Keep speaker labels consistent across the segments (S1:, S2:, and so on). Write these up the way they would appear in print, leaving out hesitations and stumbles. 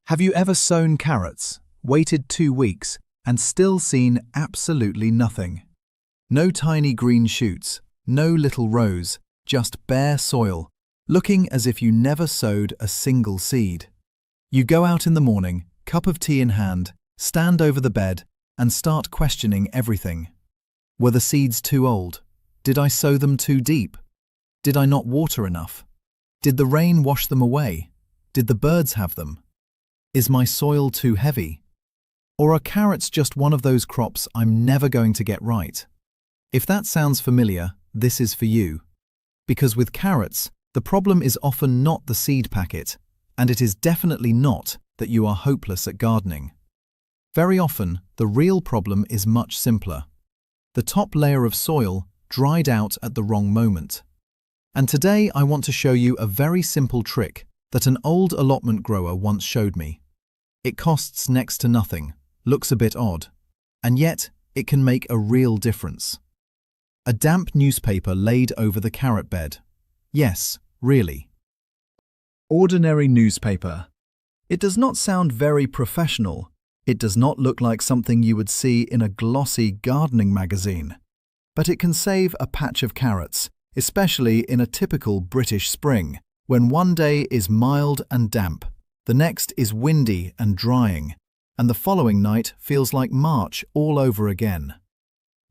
S1: Have you ever sown carrots, waited 2 weeks, and still seen absolutely nothing? No tiny green shoots, no little rows, just bare soil, looking as if you never sowed a single seed. You go out in the morning, cup of tea in hand, stand over the bed, and start questioning everything. Were the seeds too old? Did I sow them too deep? Did I not water enough? Did the rain wash them away? Did the birds have them? Is my soil too heavy? Or are carrots just one of those crops I'm never going to get right? If that sounds familiar, this is for you. Because with carrots, the problem is often not the seed packet, and it is definitely not that you are hopeless at gardening. Very often, the real problem is much simpler. The top layer of soil dried out at the wrong moment. And today I want to show you a very simple trick that an old allotment grower once showed me. It costs next to nothing, looks a bit odd, and yet it can make a real difference. A damp newspaper laid over the carrot bed. Yes, really. Ordinary newspaper. It does not sound very professional. It does not look like something you would see in a glossy gardening magazine. But it can save a patch of carrots, especially in a typical British spring, when one day is mild and damp, the next is windy and drying, and the following night feels like March all over again.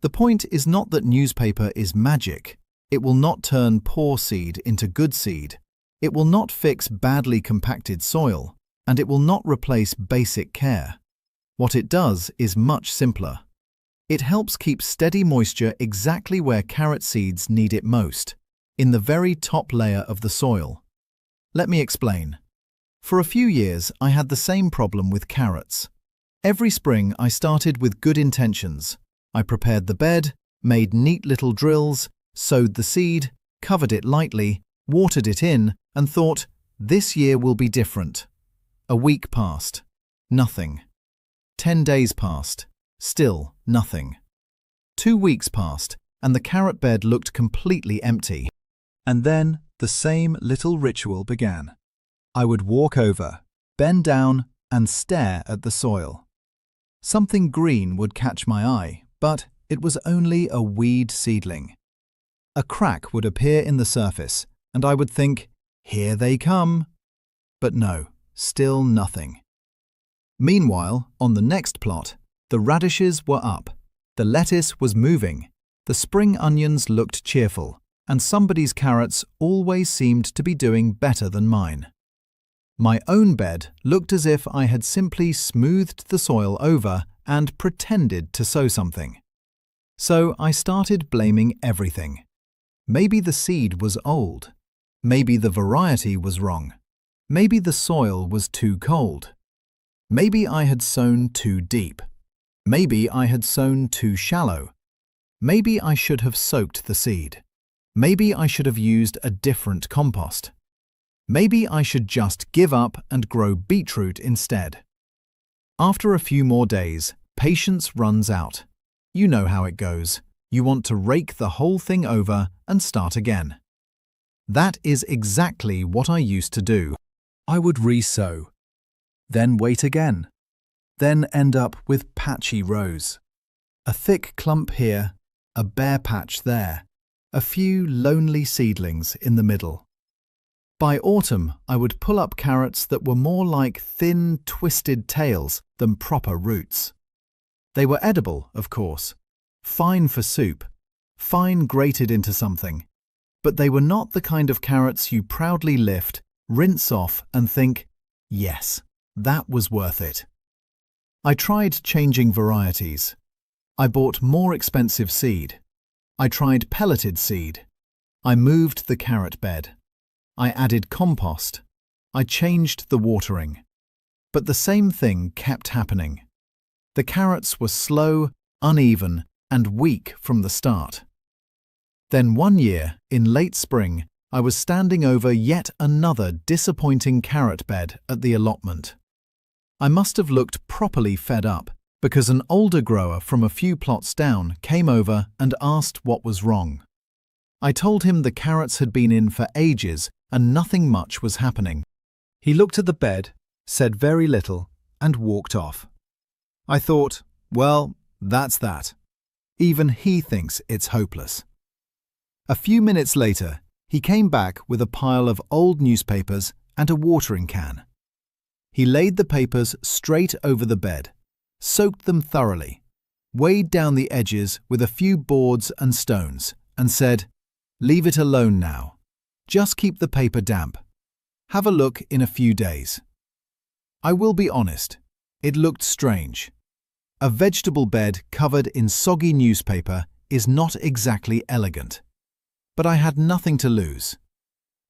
S1: The point is not that newspaper is magic. It will not turn poor seed into good seed. It will not fix badly compacted soil, and it will not replace basic care. What it does is much simpler. It helps keep steady moisture exactly where carrot seeds need it most, in the very top layer of the soil. Let me explain. For a few years, I had the same problem with carrots. Every spring, I started with good intentions. I prepared the bed, made neat little drills, sowed the seed, covered it lightly, watered it in, and thought, this year will be different. A week passed. Nothing. 10 days passed. Still nothing. 2 weeks passed, and the carrot bed looked completely empty. And then the same little ritual began. I would walk over, bend down, and stare at the soil. Something green would catch my eye, but it was only a weed seedling. A crack would appear in the surface, and I would think, here they come. But no, still nothing. Meanwhile, on the next plot, the radishes were up, the lettuce was moving, the spring onions looked cheerful, and somebody's carrots always seemed to be doing better than mine. My own bed looked as if I had simply smoothed the soil over and pretended to sow something. So I started blaming everything. Maybe the seed was old. Maybe the variety was wrong. Maybe the soil was too cold. Maybe I had sown too deep. Maybe I had sown too shallow. Maybe I should have soaked the seed. Maybe I should have used a different compost. Maybe I should just give up and grow beetroot instead. After a few more days, patience runs out. You know how it goes. You want to rake the whole thing over and start again. That is exactly what I used to do. I would re-sow, then wait again, then end up with patchy rows. A thick clump here, a bare patch there, a few lonely seedlings in the middle. By autumn, I would pull up carrots that were more like thin, twisted tails than proper roots. They were edible, of course, fine for soup, fine grated into something, but they were not the kind of carrots you proudly lift, rinse off and think, yes, that was worth it. I tried changing varieties. I bought more expensive seed. I tried pelleted seed. I moved the carrot bed. I added compost. I changed the watering. But the same thing kept happening. The carrots were slow, uneven, and weak from the start. Then one year, in late spring, I was standing over yet another disappointing carrot bed at the allotment. I must have looked properly fed up, because an older grower from a few plots down came over and asked what was wrong. I told him the carrots had been in for ages and nothing much was happening. He looked at the bed, said very little, and walked off. I thought, well, that's that. Even he thinks it's hopeless. A few minutes later, he came back with a pile of old newspapers and a watering can. He laid the papers straight over the bed, soaked them thoroughly, weighed down the edges with a few boards and stones, and said, "Leave it alone now. Just keep the paper damp. Have a look in a few days." I will be honest, it looked strange. A vegetable bed covered in soggy newspaper is not exactly elegant. But I had nothing to lose.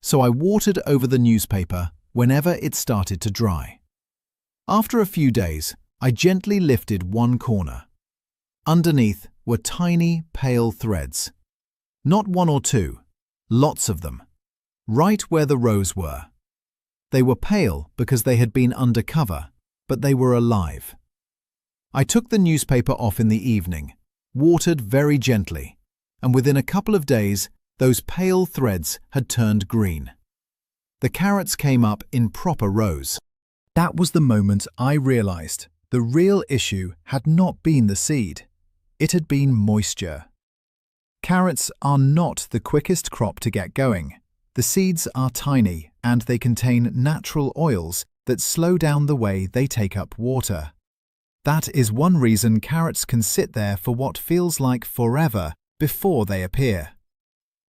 S1: So I watered over the newspaper whenever it started to dry. After a few days, I gently lifted one corner. Underneath were tiny, pale threads. Not one or two, lots of them, right where the rows were. They were pale because they had been under cover, but they were alive. I took the newspaper off in the evening, watered very gently, and within a couple of days, those pale threads had turned green. The carrots came up in proper rows. That was the moment I realized the real issue had not been the seed. It had been moisture. Carrots are not the quickest crop to get going. The seeds are tiny and they contain natural oils that slow down the way they take up water. That is one reason carrots can sit there for what feels like forever before they appear.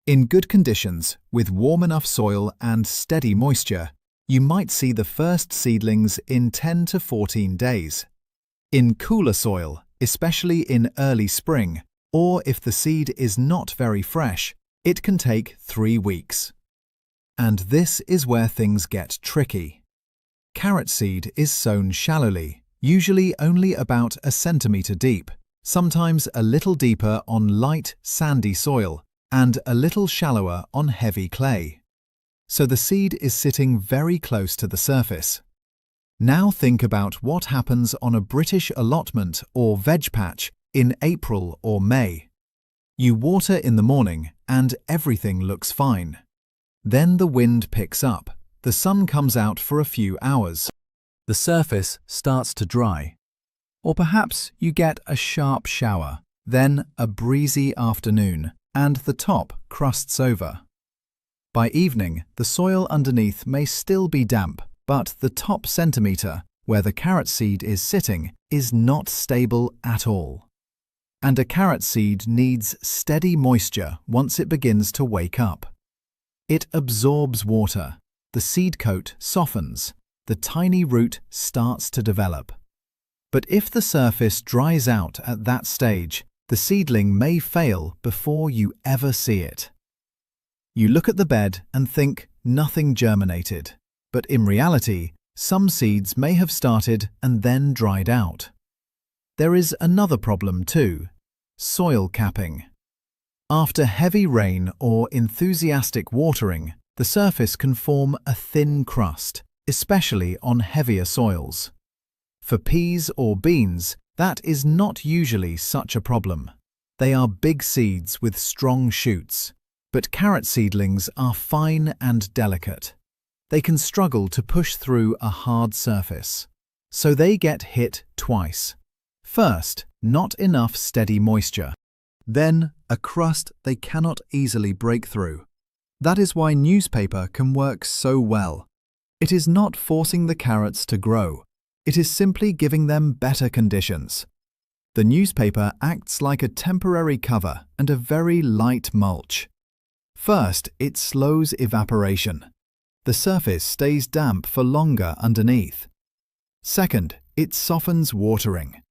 S1: In good conditions, with warm enough soil and steady moisture, you might see the first seedlings in 10 to 14 days. In cooler soil, especially in early spring, or if the seed is not very fresh, it can take 3 weeks. And this is where things get tricky. Carrot seed is sown shallowly, usually only about a centimetre deep, sometimes a little deeper on light, sandy soil, and a little shallower on heavy clay. So the seed is sitting very close to the surface. Now think about what happens on a British allotment or veg patch in April or May. You water in the morning and everything looks fine. Then the wind picks up, the sun comes out for a few hours. The surface starts to dry. Or perhaps you get a sharp shower, then a breezy afternoon, and the top crusts over. By evening, the soil underneath may still be damp, but the top centimetre, where the carrot seed is sitting, is not stable at all. And a carrot seed needs steady moisture once it begins to wake up. It absorbs water, the seed coat softens, the tiny root starts to develop. But if the surface dries out at that stage, the seedling may fail before you ever see it. You look at the bed and think nothing germinated, but in reality, some seeds may have started and then dried out. There is another problem too: soil capping. After heavy rain or enthusiastic watering, the surface can form a thin crust, especially on heavier soils. For peas or beans, that is not usually such a problem. They are big seeds with strong shoots, but carrot seedlings are fine and delicate. They can struggle to push through a hard surface, so they get hit twice. First, not enough steady moisture. Then, a crust they cannot easily break through. That is why newspaper can work so well. It is not forcing the carrots to grow. It is simply giving them better conditions. The newspaper acts like a temporary cover and a very light mulch. First, it slows evaporation. The surface stays damp for longer underneath. Second, it softens watering.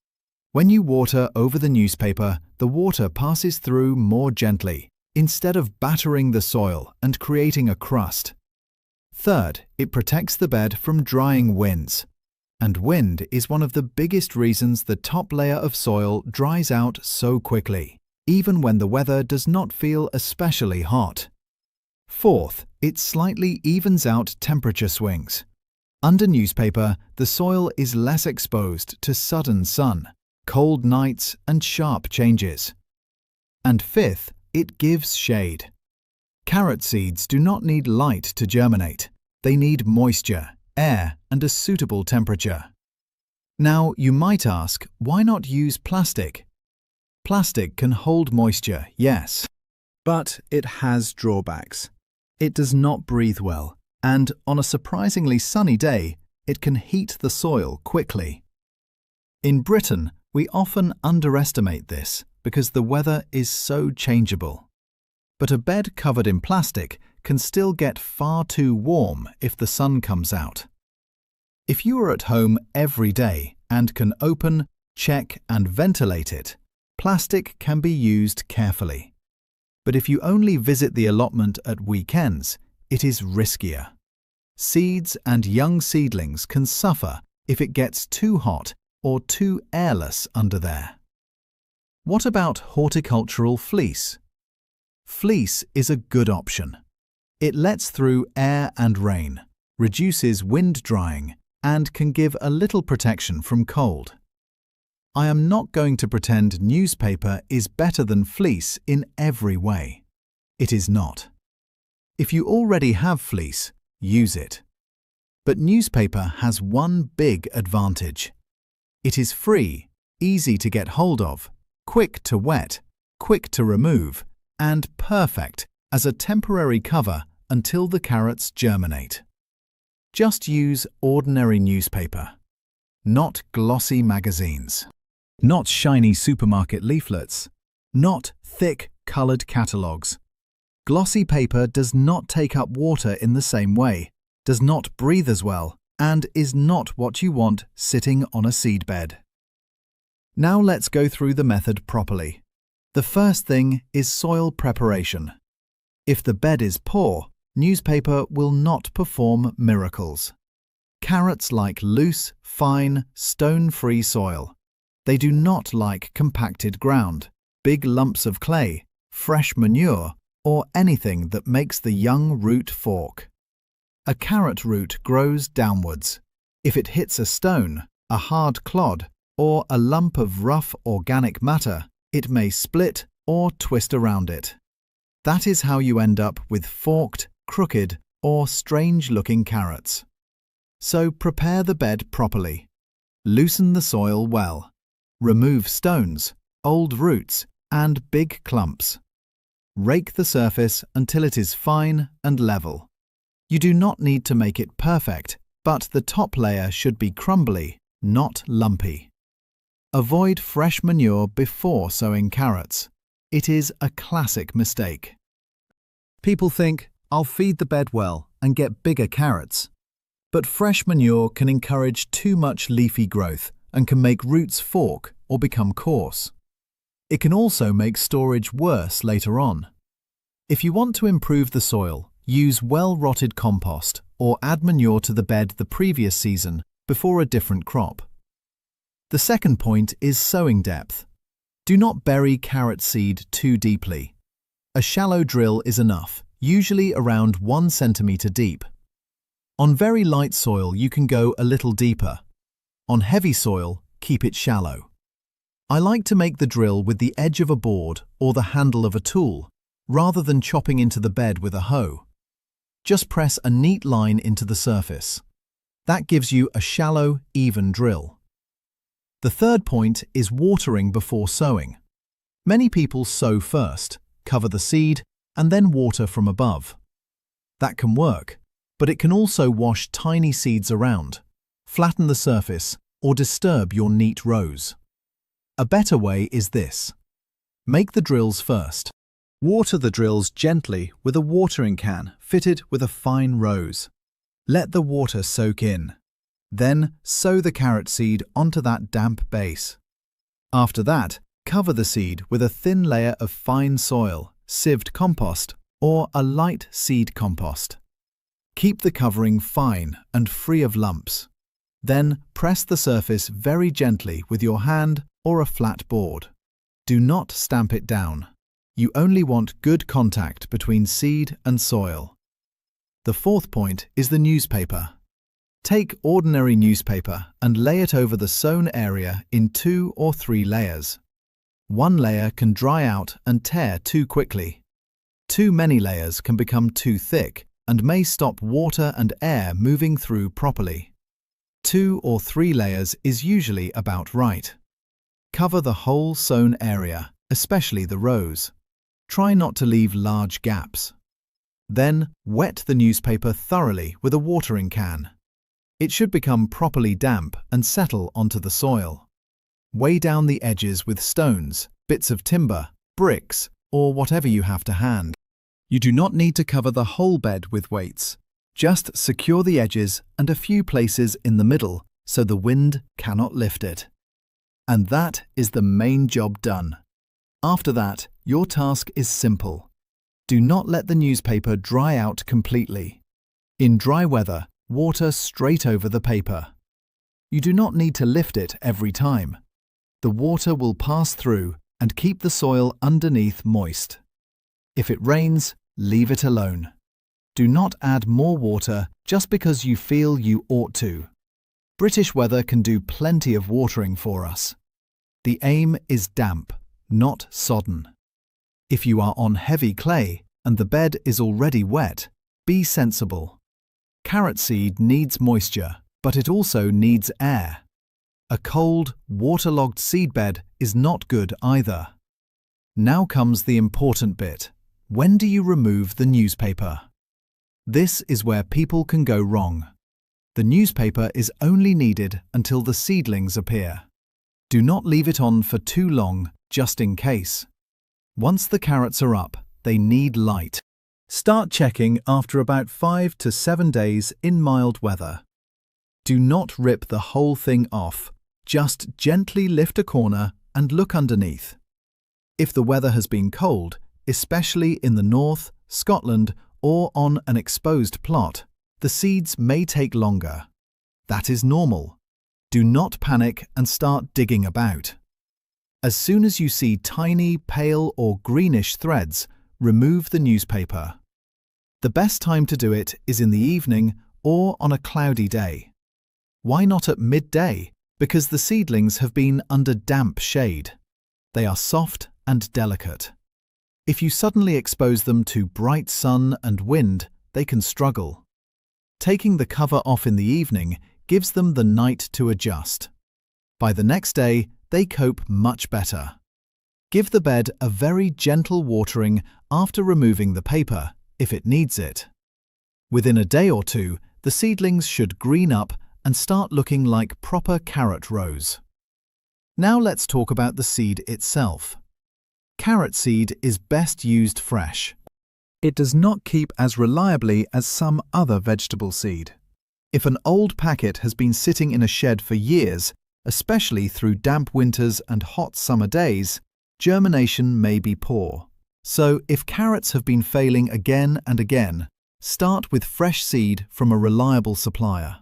S1: When you water over the newspaper, the water passes through more gently, instead of battering the soil and creating a crust. Third, it protects the bed from drying winds. And wind is one of the biggest reasons the top layer of soil dries out so quickly, even when the weather does not feel especially hot. Fourth, it slightly evens out temperature swings. Under newspaper, the soil is less exposed to sudden sun, cold nights, and sharp changes. And fifth, it gives shade. Carrot seeds do not need light to germinate. They need moisture, air, and a suitable temperature. Now, you might ask, why not use plastic? Plastic can hold moisture, yes, but it has drawbacks. It does not breathe well, and on a surprisingly sunny day, it can heat the soil quickly. In Britain, we often underestimate this because the weather is so changeable. But a bed covered in plastic can still get far too warm if the sun comes out. If you are at home every day and can open, check and ventilate it, plastic can be used carefully. But if you only visit the allotment at weekends, it is riskier. Seeds and young seedlings can suffer if it gets too hot or too airless under there. What about horticultural fleece? Fleece is a good option. It lets through air and rain, reduces wind drying, and can give a little protection from cold. I am not going to pretend newspaper is better than fleece in every way. It is not. If you already have fleece, use it. But newspaper has one big advantage. It is free, easy to get hold of, quick to wet, quick to remove, and perfect as a temporary cover until the carrots germinate. Just use ordinary newspaper, not glossy magazines, not shiny supermarket leaflets, not thick colored catalogues. Glossy paper does not take up water in the same way, does not breathe as well, and is not what you want sitting on a seedbed. Now let's go through the method properly. The first thing is soil preparation. If the bed is poor, newspaper will not perform miracles. Carrots like loose, fine, stone-free soil. They do not like compacted ground, big lumps of clay, fresh manure, or anything that makes the young root fork. A carrot root grows downwards. If it hits a stone, a hard clod, or a lump of rough organic matter, it may split or twist around it. That is how you end up with forked, crooked, or strange-looking carrots. So prepare the bed properly. Loosen the soil well. Remove stones, old roots, and big clumps. Rake the surface until it is fine and level. You do not need to make it perfect, but the top layer should be crumbly, not lumpy. Avoid fresh manure before sowing carrots. It is a classic mistake. People think, I'll feed the bed well and get bigger carrots. But fresh manure can encourage too much leafy growth and can make roots fork or become coarse. It can also make storage worse later on. If you want to improve the soil, use well-rotted compost or add manure to the bed the previous season before a different crop. The second point is sowing depth. Do not bury carrot seed too deeply. A shallow drill is enough, usually around 1 centimeter deep. On very light soil, you can go a little deeper. On heavy soil, keep it shallow. I like to make the drill with the edge of a board or the handle of a tool, rather than chopping into the bed with a hoe. Just press a neat line into the surface. That gives you a shallow, even drill. The third point is watering before sowing. Many people sow first, cover the seed, and then water from above. That can work, but it can also wash tiny seeds around, flatten the surface, or disturb your neat rows. A better way is this. Make the drills first. Water the drills gently with a watering can fitted with a fine rose. Let the water soak in. Then sow the carrot seed onto that damp base. After that, cover the seed with a thin layer of fine soil, sieved compost, or a light seed compost. Keep the covering fine and free of lumps. Then press the surface very gently with your hand or a flat board. Do not stamp it down. You only want good contact between seed and soil. The fourth point is the newspaper. Take ordinary newspaper and lay it over the sown area in 2 or 3 layers. One layer can dry out and tear too quickly. Too many layers can become too thick and may stop water and air moving through properly. 2 or 3 layers is usually about right. Cover the whole sown area, especially the rows. Try not to leave large gaps. Then, wet the newspaper thoroughly with a watering can. It should become properly damp and settle onto the soil. Weigh down the edges with stones, bits of timber, bricks, or whatever you have to hand. You do not need to cover the whole bed with weights. Just secure the edges and a few places in the middle so the wind cannot lift it. And that is the main job done. After that, your task is simple. Do not let the newspaper dry out completely. In dry weather, water straight over the paper. You do not need to lift it every time. The water will pass through and keep the soil underneath moist. If it rains, leave it alone. Do not add more water just because you feel you ought to. British weather can do plenty of watering for us. The aim is damp, not sodden. If you are on heavy clay and the bed is already wet, be sensible. Carrot seed needs moisture, but it also needs air. A cold, waterlogged seedbed is not good either. Now comes the important bit. When do you remove the newspaper? This is where people can go wrong. The newspaper is only needed until the seedlings appear. Do not leave it on for too long, just in case. Once the carrots are up, they need light. Start checking after about 5 to 7 days in mild weather. Do not rip the whole thing off. Just gently lift a corner and look underneath. If the weather has been cold, especially in the north, Scotland, or on an exposed plot, the seeds may take longer. That is normal. Do not panic and start digging about. As soon as you see tiny, pale or greenish threads, remove the newspaper. The best time to do it is in the evening or on a cloudy day. Why not at midday? Because the seedlings have been under damp shade. They are soft and delicate. If you suddenly expose them to bright sun and wind, they can struggle. Taking the cover off in the evening gives them the night to adjust. By the next day, they cope much better. Give the bed a very gentle watering after removing the paper, if it needs it. Within a day or two, the seedlings should green up and start looking like proper carrot rows. Now let's talk about the seed itself. Carrot seed is best used fresh. It does not keep as reliably as some other vegetable seed. If an old packet has been sitting in a shed for years, especially through damp winters and hot summer days, germination may be poor. So if carrots have been failing again and again, start with fresh seed from a reliable supplier.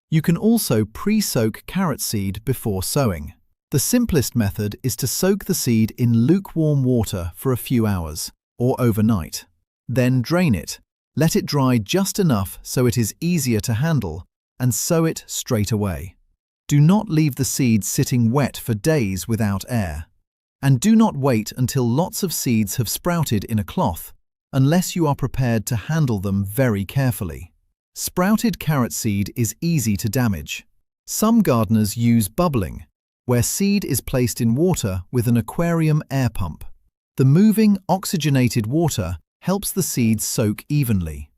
S1: You can also pre-soak carrot seed before sowing. The simplest method is to soak the seed in lukewarm water for a few hours, or overnight. Then drain it. Let it dry just enough so it is easier to handle, and sow it straight away. Do not leave the seeds sitting wet for days without air. And do not wait until lots of seeds have sprouted in a cloth, unless you are prepared to handle them very carefully. Sprouted carrot seed is easy to damage. Some gardeners use bubbling, where seed is placed in water with an aquarium air pump. The moving, oxygenated water helps the seeds soak evenly.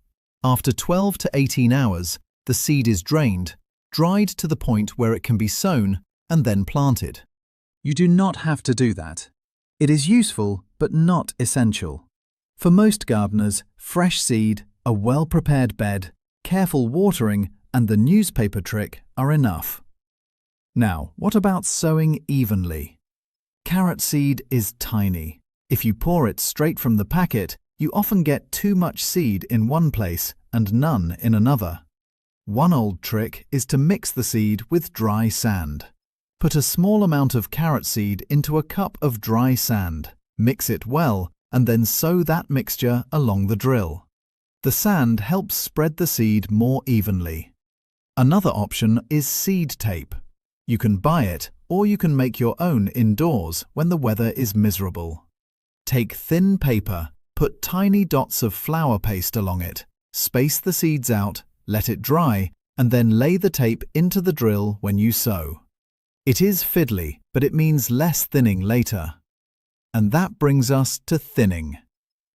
S1: After 12 to 18 hours, the seed is drained, dried to the point where it can be sown, and then planted. You do not have to do that. It is useful, but not essential. For most gardeners, fresh seed, a well-prepared bed, careful watering, and the newspaper trick are enough. Now, what about sowing evenly? Carrot seed is tiny. If you pour it straight from the packet, you often get too much seed in one place and none in another. One old trick is to mix the seed with dry sand. Put a small amount of carrot seed into a cup of dry sand, mix it well, and then sow that mixture along the drill. The sand helps spread the seed more evenly. Another option is seed tape. You can buy it, or you can make your own indoors when the weather is miserable. Take thin paper, put tiny dots of flour paste along it, space the seeds out, let it dry, and then lay the tape into the drill when you sow. It is fiddly, but it means less thinning later. And that brings us to thinning.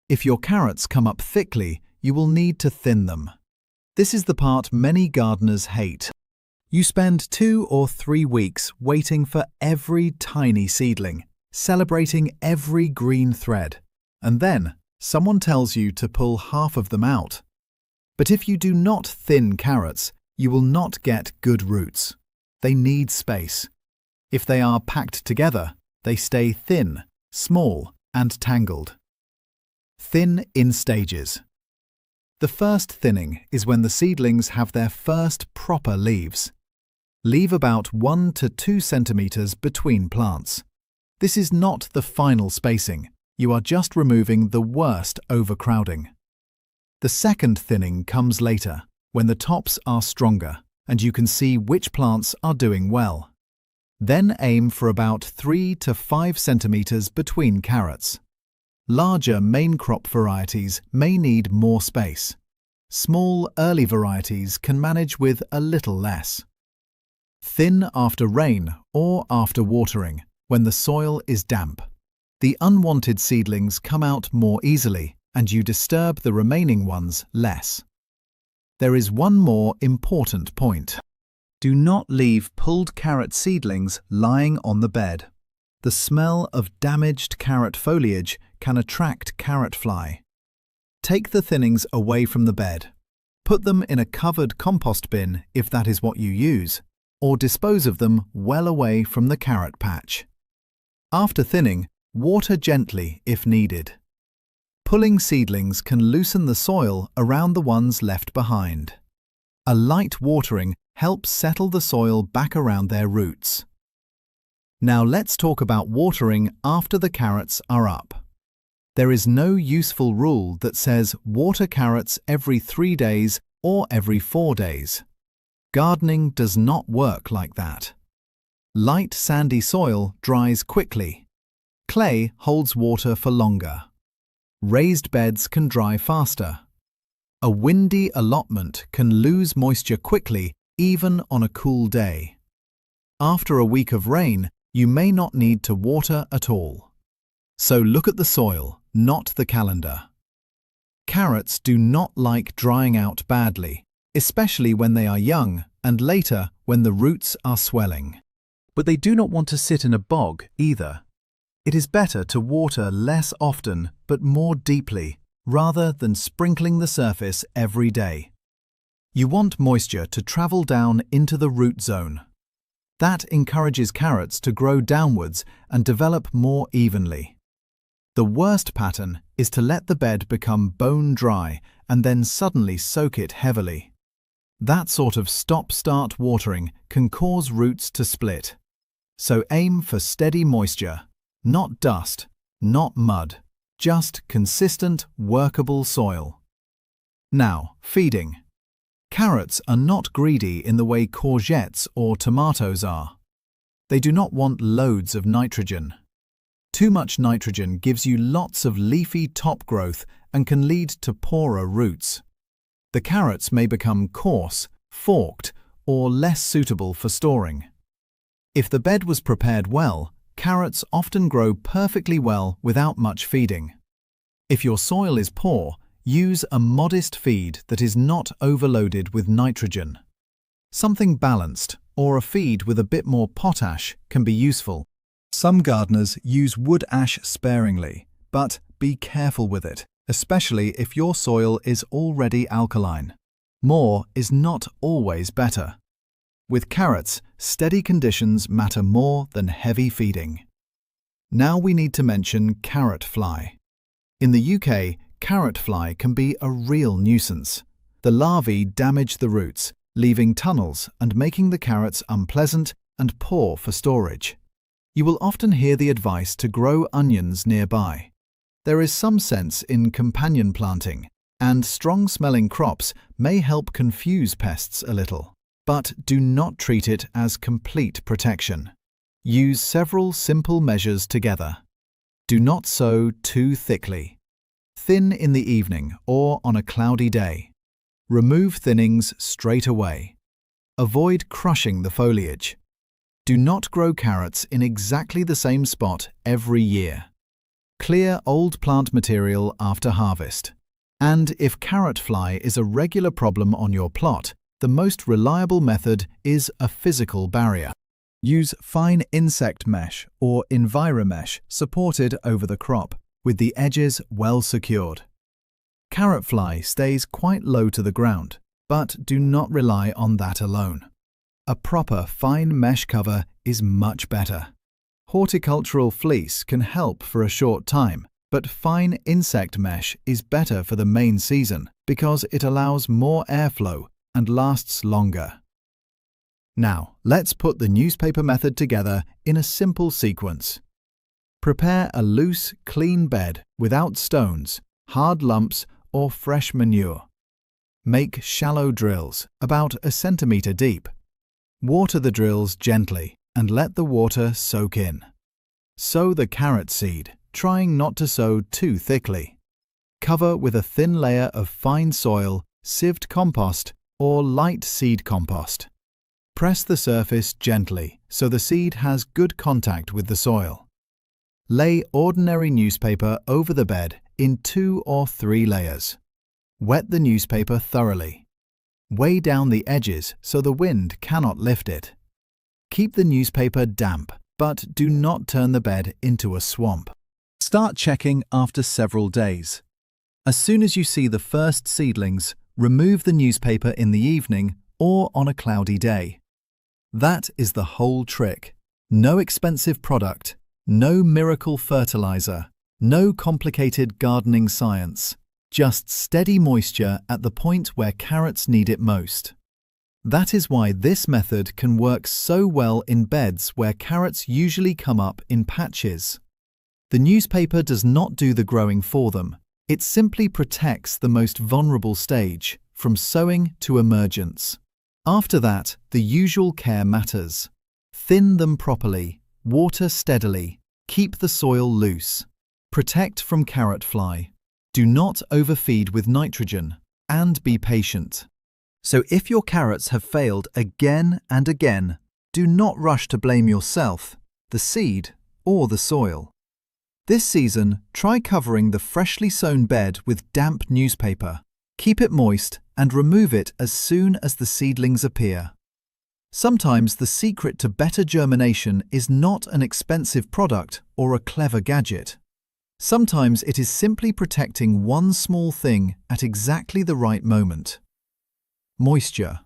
S1: If your carrots come up thickly, you will need to thin them. This is the part many gardeners hate. You spend 2 or 3 weeks waiting for every tiny seedling, celebrating every green thread, and then someone tells you to pull half of them out. But if you do not thin carrots, you will not get good roots. They need space. If they are packed together, they stay thin, small, and tangled. Thin in stages. The first thinning is when the seedlings have their first proper leaves. Leave about 1 to 2 centimeters between plants. This is not the final spacing. You are just removing the worst overcrowding. The second thinning comes later, when the tops are stronger and you can see which plants are doing well. Then aim for about 3 to 5 centimeters between carrots. Larger main crop varieties may need more space. Small early varieties can manage with a little less. Thin after rain or after watering, when the soil is damp. The unwanted seedlings come out more easily and you disturb the remaining ones less. There is one more important point. Do not leave pulled carrot seedlings lying on the bed. The smell of damaged carrot foliage can attract carrot fly. Take the thinnings away from the bed. Put them in a covered compost bin if that is what you use, or dispose of them well away from the carrot patch. After thinning, water gently if needed. Pulling seedlings can loosen the soil around the ones left behind. A light watering helps settle the soil back around their roots. Now let's talk about watering after the carrots are up. There is no useful rule that says water carrots every 3 days or every 4 days. Gardening does not work like that. Light sandy soil dries quickly. Clay holds water for longer. Raised beds can dry faster. A windy allotment can lose moisture quickly even on a cool day. After a week of rain, you may not need to water at all. So look at the soil, not the calendar. Carrots do not like drying out badly, especially when they are young and later when the roots are swelling. But they do not want to sit in a bog either. It is better to water less often but more deeply, rather than sprinkling the surface every day. You want moisture to travel down into the root zone. That encourages carrots to grow downwards and develop more evenly. The worst pattern is to let the bed become bone dry and then suddenly soak it heavily. That sort of stop-start watering can cause roots to split. So aim for steady moisture. Not dust, not mud, just consistent, workable soil. Now, feeding. Carrots are not greedy in the way courgettes or tomatoes are. They do not want loads of nitrogen. Too much nitrogen gives you lots of leafy top growth and can lead to poorer roots. The carrots may become coarse, forked, or less suitable for storing. If the bed was prepared well, carrots often grow perfectly well without much feeding. If your soil is poor, use a modest feed that is not overloaded with nitrogen. Something balanced, or a feed with a bit more potash, can be useful. Some gardeners use wood ash sparingly, but be careful with it, especially if your soil is already alkaline. More is not always better. With carrots, steady conditions matter more than heavy feeding. Now we need to mention carrot fly. In the UK, carrot fly can be a real nuisance. The larvae damage the roots, leaving tunnels and making the carrots unpleasant and poor for storage. You will often hear the advice to grow onions nearby. There is some sense in companion planting, and strong-smelling crops may help confuse pests a little. But do not treat it as complete protection. Use several simple measures together. Do not sow too thickly. Thin in the evening or on a cloudy day. Remove thinnings straight away. Avoid crushing the foliage. Do not grow carrots in exactly the same spot every year. Clear old plant material after harvest. And if carrot fly is a regular problem on your plot, the most reliable method is a physical barrier. Use fine insect mesh or enviromesh supported over the crop, with the edges well secured. Carrot fly stays quite low to the ground, but do not rely on that alone. A proper fine mesh cover is much better. Horticultural fleece can help for a short time, but fine insect mesh is better for the main season because it allows more airflow and lasts longer. Now, let's put the newspaper method together in a simple sequence. Prepare a loose, clean bed without stones, hard lumps, or fresh manure. Make shallow drills, about 1 centimeter deep. Water the drills gently and let the water soak in. Sow the carrot seed, trying not to sow too thickly. Cover with a thin layer of fine soil, sieved compost, or light seed compost. Press the surface gently so the seed has good contact with the soil. Lay ordinary newspaper over the bed in 2 or 3 layers. Wet the newspaper thoroughly. Weigh down the edges so the wind cannot lift it. Keep the newspaper damp, but do not turn the bed into a swamp. Start checking after several days. As soon as you see the first seedlings, remove the newspaper in the evening or on a cloudy day. That is the whole trick. No expensive product, no miracle fertilizer, no complicated gardening science, just steady moisture at the point where carrots need it most. That is why this method can work so well in beds where carrots usually come up in patches. The newspaper does not do the growing for them. It simply protects the most vulnerable stage, from sowing to emergence. After that, the usual care matters. Thin them properly, water steadily, keep the soil loose. Protect from carrot fly. Do not overfeed with nitrogen, and be patient. So if your carrots have failed again and again, do not rush to blame yourself, the seed, or the soil. This season, try covering the freshly sown bed with damp newspaper. Keep it moist and remove it as soon as the seedlings appear. Sometimes the secret to better germination is not an expensive product or a clever gadget. Sometimes it is simply protecting one small thing at exactly the right moment. Moisture.